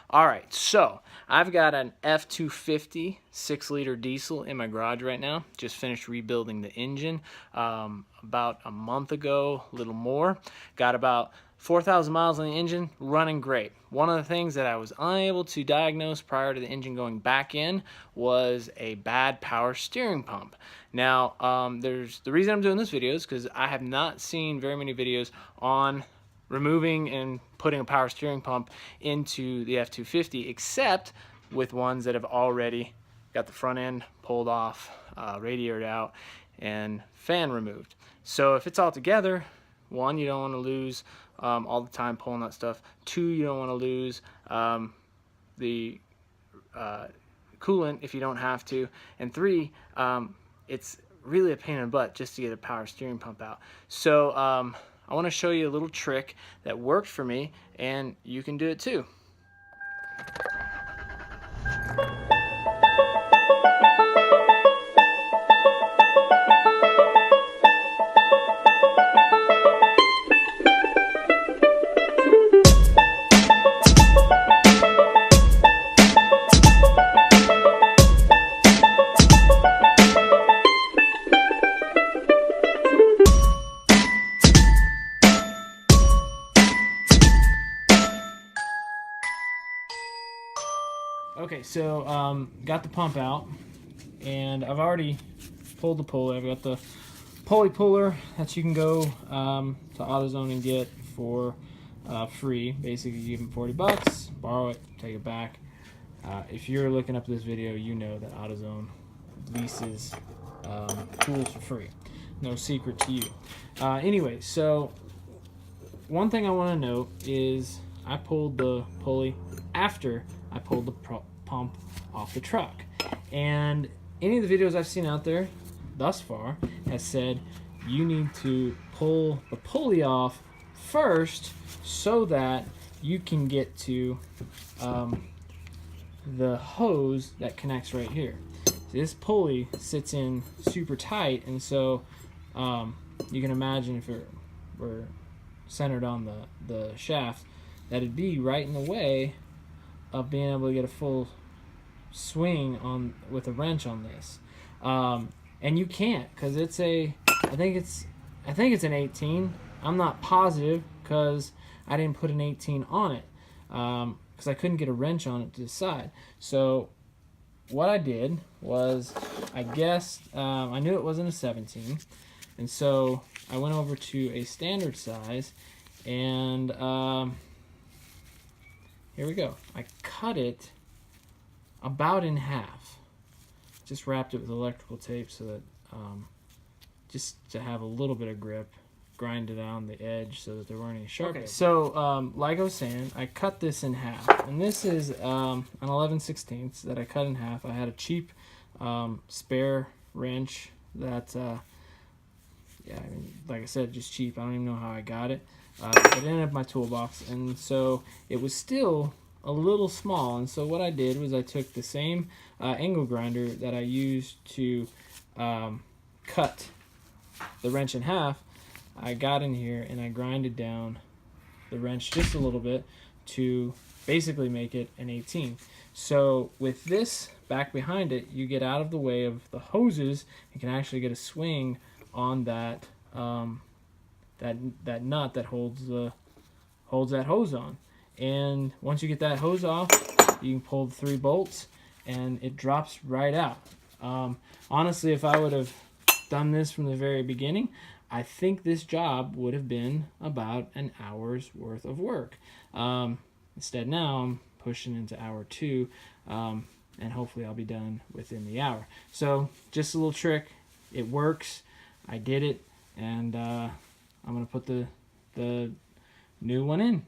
All right, so I've got an F250 6-liter diesel in my garage right now. Just finished rebuilding the engine about a month ago, a little more. Got about 4,000 miles on the engine, running great. One of the things that I was unable to diagnose prior to the engine going back in was a bad power steering pump. Now, the reason I'm doing this video is because I have not seen very many videos on removing and putting a power steering pump into the F250, except with ones that have already got the front end pulled off, radiator out, and fan removed. So if it's all together, one, you don't want to lose all the time pulling that stuff. Two, you don't want to lose the coolant if you don't have to. And three, it's really a pain in the butt just to get a power steering pump out. So I want to show you a little trick that worked for me, and you can do it too. Okay, so got the pump out, and I've already pulled the pulley. I've got the pulley puller that you can go to AutoZone and get for free. Basically, you give them 40 bucks, borrow it, take it back. If you're looking up this video, you know that AutoZone leases tools for free. No secret to you. Anyway, so one thing I want to note is I pulled the pulley after I pulled the pump off the truck, and any of the videos I've seen out there thus far has said you need to pull the pulley off first so that you can get to the hose that connects right here. So this pulley sits in super tight, and so you can imagine if it were centered on the shaft, that it'd be right in the way of being able to get a full swing on with a wrench on this, and you can't, because it's I think it's an 18. I'm not positive because I didn't put an 18 on it, because I couldn't get a wrench on it to decide. So what I did was I guessed, I knew it wasn't a 17, and so I went over to a standard size, and here we go. I cut it about in half. Just wrapped it with electrical tape so that just to have a little bit of grip. Grind it on the edge so that there weren't any sharp edges. So like I was saying, I cut this in half, and this is an 11/16 that I cut in half. I had a cheap spare wrench that yeah, I mean, like I said, just cheap. I don't even know how I got it. It ended up in my toolbox, and so it was still a little small. And so what I did was I took the same angle grinder that I used to cut the wrench in half. I got in here and I grinded down the wrench just a little bit to basically make it an 18. So with this back behind it, you get out of the way of the hoses and can actually get a swing on that that nut that holds that hose on. And once you get that hose off, you can pull the 3 bolts and it drops right out. Honestly, if I would have done this from the very beginning, I think this job would have been about an hour's worth of work. Instead, now I'm pushing into hour 2, and hopefully I'll be done within the hour. So just a little trick. It works. I did it, and I'm going to put the new one in.